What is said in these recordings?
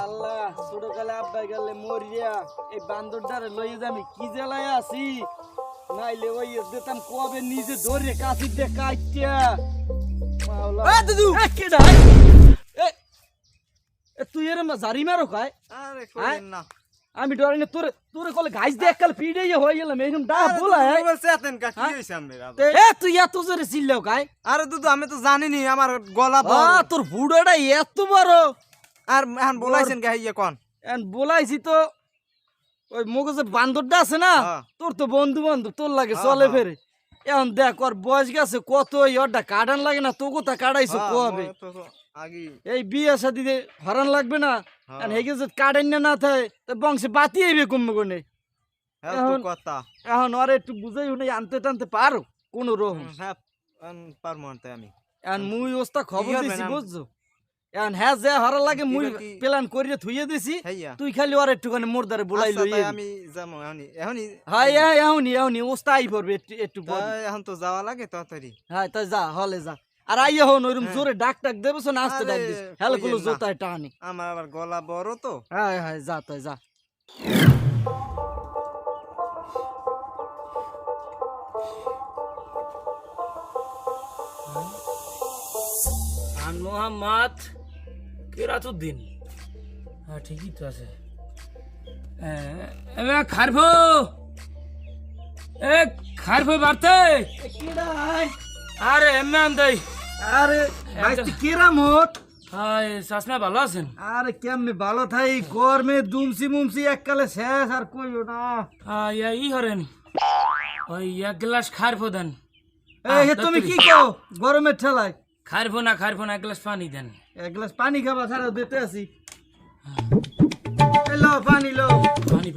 আল্লাহ ছোটকালে আব্বা গেলে মরিয়া এই বান্দরটারে লইয়ে যামি কি জেলায় আছি নাইলে ওই দিতাম কবে নিজে ধরে কাশি দিয়ে কাটিয়া মাওলা দাদু কেডা তুই এর জারি মারো খায় আরে কইেন না আমি ডরে না তোরে কলে গাইস দিয়ে এককাল পিড়ে হয়ে গেলাম এরকম ডা বলা বলছে এতেন কা কি হইছে আমরা তুই এত জোরে চিল্লাও খায় আরে দুদু আমি তো জানি নি আমার গলা বড় তোর বুড়োটা এত বড় আর এখন বলাইছেন কে ইয়ে কোন এখন বলাইছি তো ওই মগজে বান্দরটা আছে না তোর তো বন্ধু বান্ধব তোর লাগে চলে ফেরে এখন দেখ ওর বয়স গেছে কত ওরটা কাটান লাগে না তো কোথা কাটাইছো কবে এই বিয়ে শাদিতে হরান লাগবে না হেগে যে কাটান না থাকে বংশে বাতি আইবে কমবে কোনে এখন ওর একটু বুঝাই শুনে আনতে টানতে পারো কোন রকম পারমো আনতে আমি এখন মুই ওস্তা খবর দিছি বুঝছো এখন হ্যাঁ যে হরা লাগে মুই প্ল্যান করিয়ে থুইয়ে দিছি তুই খালি ওর একটুখানি মোরদারে বলাই লই আমি যামু এখনি হাই এহনি ওস্তা আই পড়বে একটু এখন তো যাওয়া লাগে তাড়াতাড়ি হ্যাঁ তাই যা হলে যা আর আইয়া হন ওইরকম জোরে ডাক টাক দেবছ না আসতে ডাক দিস হেলে গুলো জোতায় টানি আমার আবার গলা বড় তো হ্যাঁ যা তাই যা মোহাম্মদ কেরাতুদ্দিন হ্যাঁ ঠিকই তো আছে খারফো খারফো বাড়তে আরে এমনি আনতাই আরে ভাই কেরা মত হাই শাসমা ভালো আছেন আরে কেমনে ভালো থাই গরমে দুমসি মুমসি এককালে শেষ আর কইও না ই হরেন ওই এক গ্লাস খারফো দেন এই তুমি কি কও গরমের ঠেলায় খারফো না এক গ্লাস পানি দেন এক গ্লাস পানি খাবা ছাড়া দিতে আসি লো পানি লো পানি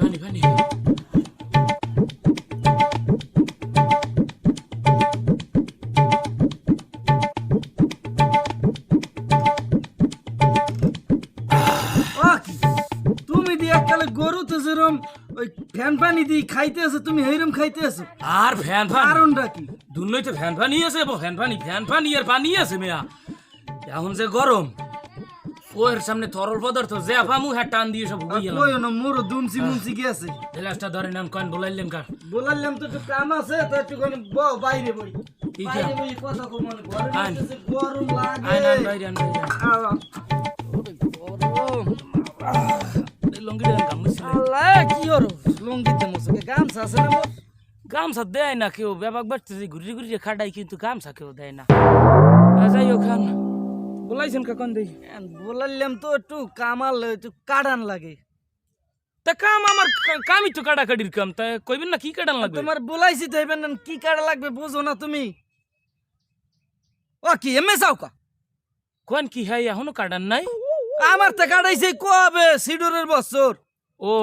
তুমি দিয়ে এককালে গরু তো যেরম ওই ফ্যান পানি দিয়ে খাইতে আছো তুমি এইরকম খাইতে আছো আর ফ্যান কারণটা কি দুনই তো ফ্যান পানি আছে ফ্যান পানি আর পানি আছে মেয়া এখন যে গরম ওর সামনে তরল পদার্থ যে আপামু হ্যাঁ টান দিয়ে সব হয়ে গেল কইও না মোর দুমসি মুমসি গেছে গ্লাসটা ধরে নেন কয়েন বলাইলেন কার বলাইলাম তো একটু কাম আছে তো একটু বাইরে বই বাইরে বই কথা কম মানে গরম লাগে আইন বাইরে লঙ্গি দেন গামছা আল্লাহ কি হলো লঙ্গি দে মুসকে গামছা আছে না গামছা দেয় না কেউ ব্যাপাক বাড়তেছে ঘুরি খাটাই কিন্তু গামছা কেউ দেয় না যাই ওখান বলাইছেন কখন দেই বলাইলাম তো একটু কামাল একটু কাটান লাগে তা কাম আমার কামই তো কাটাকাটির কাম তা কইবেন না কি কাটান লাগবে তোমার বলাইছি তো হইবেন না কি কাটা লাগবে বুঝো না তুমি ও কি এমএ যাও কোন কি হয় এখনো কাটান নাই আমার তো কাটাইছে কবে সিডুরের বছর ও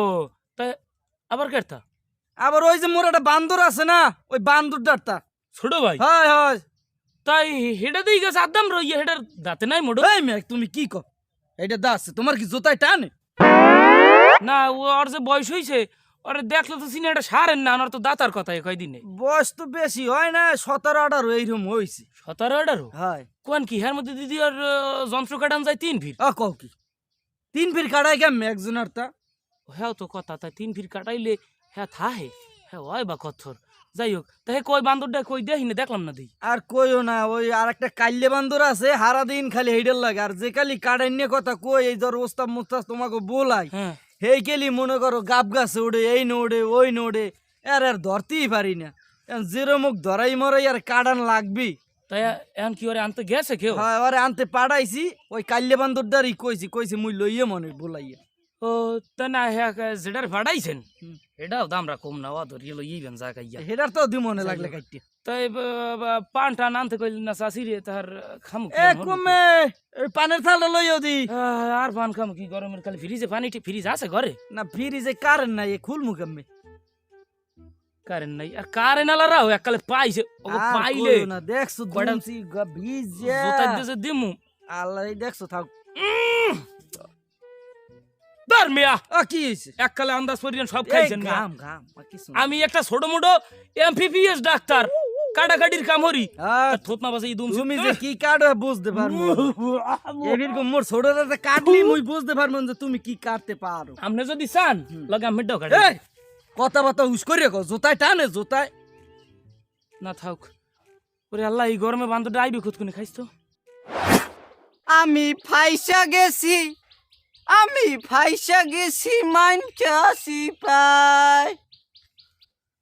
তা আবার কেরতা আবার ওই যে মোর একটা বান্দর আছে না ওই বান্দরটা ছোট ভাই হয় তাই হেডা দেই গেছে আদাম রইয়া হেডার দাঁতে নাই মোড়ো এই মেয়ে তুমি কি কো এইটা দাস তোমার কি জোতায় টানে না ওর যে বয়স হইছে ওরে দেখলে তো চিনি এটা সারেন না আমার তো দাতার কথাই কয়দিনে বয়স তো বেশি হয় না 17-18 এইরকম হইছে 17-18 হয় কোন কি হের মধ্যে দিদি আর যন্ত্র কাটান যায় 3 ফিট কও কি 3 ফিট কাটাই কেমন একজনের তা হ্যাঁ তো কথা তাই 3 ফিট কাটাইলে হ্যাঁ থাহে হ্যাঁ ওই বা কথর যাই হোক তাই কই বান্দরটা কই দেই না দেখলাম না দেই আর কইও না ওই আর একটা কাইলে বান্দর আছে হারা দিন খালি হেডের লাগে আর যে খালি কাটাই নিয়ে কথা কই এই ধর ওস্তাদ মুস্তাদ তোমাকে বলাই হেই কেলি মনে করো গাব গাছে ওড়ে এই নোড়ে ওই নোড়ে আর ধরতেই পারি না যেরো মুখ ধরাই মরাই আর কাটান লাগবি তাই এখন কি ওরে আনতে গেছে কেউ হ্যাঁ ওরে আনতে পাঠাইছি ওই কাইলে বান্দরটারই কইছি মুই লইয়ে মনে বলাইয়া ও তা না হ্যাঁ যেটার ভাড়াইছেন এটাও দামরা কম না ও ধরিয়ে লইবেন যা কাইয়া হেডার তো দি মনে লাগলে কাইতে তাই পানটা আনতে কইল না চাষিরে তার খামু এ কমে এই পানের থালা লইও দি আর পান খামু কি গরমের কালে ফ্রিজে পানি ফ্রিজ আছে ঘরে না ফ্রিজে কারেন্ট নাই খুলমু কেমনে কারেন্ট নাই আর কারেন্ট আলারাও এককালে পাইছে ও পাইলে না দেখছো দুমসি ভিজে জোতাই দেছে দিমু আল্লাহ দেখছো থাক দার মিয়া কি হইছে এককালে আন্দাজ পরিজন সব খাইছেন গাম কিছু আমি একটা ছোট মোটো এমপিপিএস ডাক্তার কাটাকাটির কাম হরি হ্যাঁ, থোত না বাসে ইদুম তুমি যে কি কাটো বুঝতে পারবো এরকম মোর ছোটরা কাটলি মুই বুঝতে পারবো যে তুমি কি কাটতে পারো। আমনে যদি চান লগে আমি ডাও কাটি এই কথা বার্তা হুস করে কো জোতায় টানে জোতায় না থাক ওরে আল্লাহ এই গরমে বান্দরটা আইবে খুদ কোনে খাইছ তো আমি ফাইসা গেছি, আমি ফাইসা গেছি মানচাসি পাই,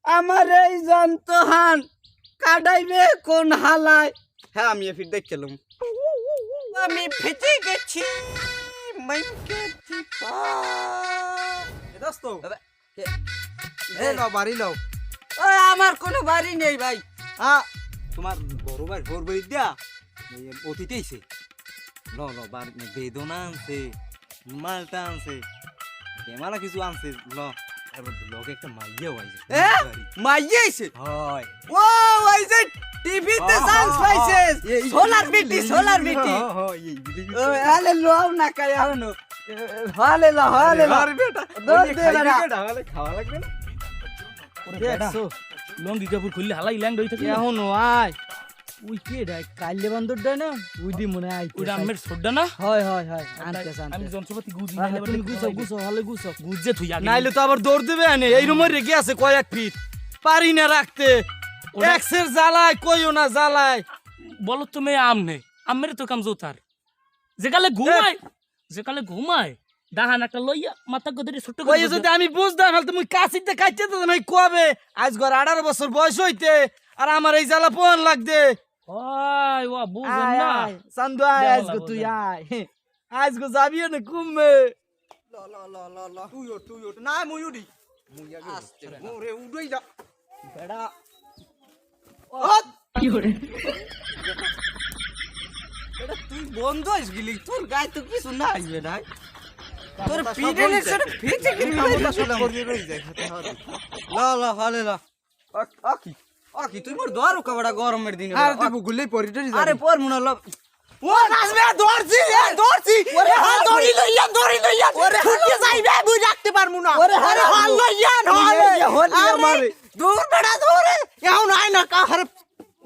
আমার এই যন্ত্রহান কাটাইবে কোন হালায়। হ্যাঁ আমি ফির দেখছিলাম আমি ফেটে গেছি মানচাসি পাই। দোস্ত এ, লও বাড়ি লও ওই আমার কোনো বাড়ি নেই ভাই। তোমার বড় ভাই ভোর বাড়ি দিয়া অতিথি আইছে ল ল বার বেদনা আনছে মালটা আনছে বেমালা কিছু আনছে ল লগে একটা মাইয়াও আইছে এ মাইয়ে আইছে, হয় ও আইছে টিভিতে চান্স পাইছে, সোলার বিটি সোলার বিটি। ও আলে লোও না কায়া হনো, হালে লা হালে লা বেটা দৌড় দে বেটা। খাওয়া লাগবে না দেখছো লঙ্গি কাপড় খুললে হালাই ল্যাং দই থাকে এখন আয় ওই কে ডাই কাইলে বান্দর ডাই না ওই দি মনে আই ওইটা আমের ছোটটা না হয় হয় হয় আনতে আমি আনতে যন্ত্রপাতি গুজি তুমি গুছো গুছো হলে গুছো গুজে থুই আগে নাইলে তো আবার দৌড় দেবে আনে এই রুমের রেগে আছে কয়েক ফিট পারি না রাখতে এক্সের জ্বালায় কইও না জ্বালায় বলো তুমি আমনে আমের তো কাম জোতার যেকালে ঘুমায় দাহান একটা লইয়া মাথা গদরে ছোট ওই যদি আমি বুঝতাম তাহলে তুমি কাছিতে কাইতে তো নাই কবে আজ ঘর 18 বছর বয়স হইতে আর আমার এই জ্বালা পোন লাগদে ওই ও বুঝেন আয় না আয় চান্দু আয় দেওয়া আজ গো লাগবো তুই দেন। আয় আজ গো যাবিও না কুমে তুই ওঠ না মুই উড়ি মুই আগে আস্তে ওরে উড়ই যা বেটা বেটা তুই বন্ধ হইস গেলি, তোর গায়ে তো কিছু নাই বেটা, তোর পিডেলের সাথে ফেটে গেলি। ল ল হলে ল আকি আকি তুই মোর দর কবড়া গরমের দিনে আর তুই গুলি পরিটরি যা আরে পর মুনা ল ও নাচবে দৌড়ছি দৌড়ছি ওরে হাল দড়ি লইয়া ওরে ছুটে যাইবে বুই রাখতে পারমু না ওরে হাল লইয়া হলে আমারে দূর বেড়া ধরে এখন আই না কা হারে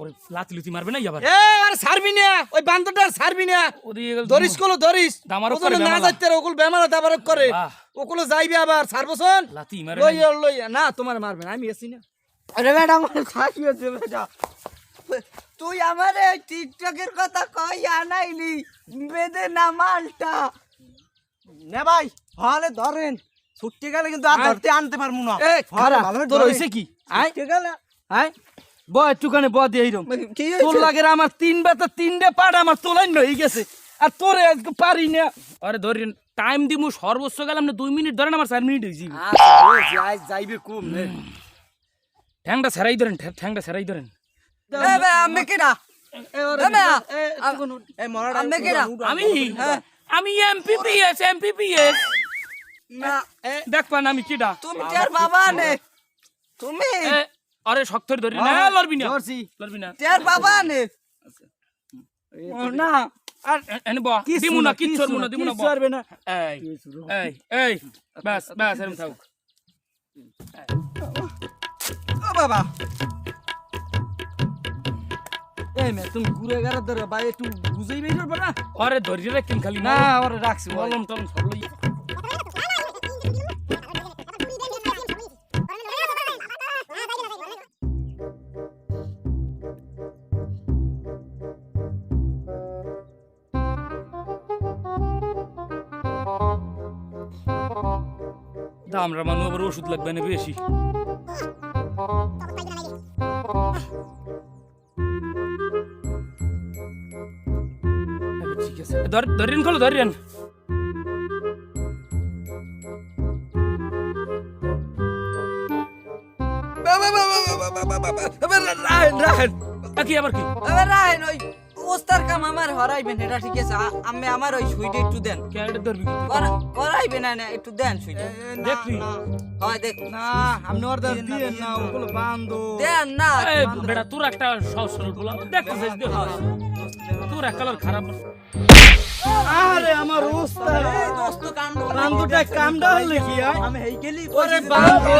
ওরে লাতি লুতি মারবে না আবার এ আর ছাড়বি না ওই বান্দরটা আর ছাড়বি না ওরে ধরিস কোলো ধরিস দামারক ওগুলো করে না বেমালা। যাইতে ওগুলো বেমারা দাবারক করে বাহ। ওগুলো যাইবে আবার ছাড়বছন লাতি মারে লইয়া লইয়া না তোমার মারবে না আমি এসি না আরে বেটা আমার খাসিও দে বেটা তুই আমারে টিকটকের কথা কই আনাইলি বেদে না মালটা নে ভাই হলে ধরেন ছুটতে গেলে কিন্তু আর ধরতে আনতে পারমু না এ খারা ভালো তোর ধরে। হইছে কি আয় ঠিক আছে আয় ব একটুখানি ব দিয়ে এইরকম কি তোর লাগে আমার 3 বেতা 3টে পাড় আমার তোলাইন হয়ে গেছে আর তোরে আজকে পারি না আরে ধরি টাইম দিমু সর্বোচ্চ গেলাম না 2 মিনিট ধরেন আমার 4 মিনিট হইছি যাইবে কম নে ঠ্যাংটা ছাড়াই ধরেন ঠ্যাংটা ছাড়াই ধরেন এ বে আমি কেডা এ ওরে এ মেয়া, এ একটুখানি উঠ। এই মরাটা আমি কেডা আমি এমপিপিএস না দেখ পান আমি কিডা তুমি তার বাবা নে তুমি এ, আরে শক্ত ধরি না লড়বি না ধরছি লড়বি না তার বাবা নে না আর এনে বা দিমু না কিচ্ছু করবো না দিমু না কিচ্ছু পারবে না এই এই বাস বাস এরকম থাক ও বাবা এই মে তুমি ঘুরে গেলে ধরে ভাই একটু বুঝেই বের করবে না আরে ধরি রাখেন খালি না ওরে রাখছি বল মলম টলম সব লই দামরা মানু আবার ওষুধ লাগবে না বেশি ঠিক আছে ধরেন খোলো ধরেন রাহেন কি আবার কি এবার রাহেন ওই ওস্তার কাম আমার হরাইবেন এটা ঠিক আছে আমি আমার ওই সুইটে একটু দেন ক্যারেটে ধরবি কি তুই? করাইবেন না একটু দেন সুইটে দেখবি হয় দেখ না আপনি অর্ডার দিয়ে না ওগুলো বান্ধো দেন না এই বেটা তোর একটা সহজ সরল বলা দেখতেছিস দেখ তোর এক কালার খারাপ আরে আমার ওস্তাদ এই দোস্ত কাণ্ড বান্ধোটা কামটা হলে কি হয় আমি হেই গেলি ওরে বান্ধো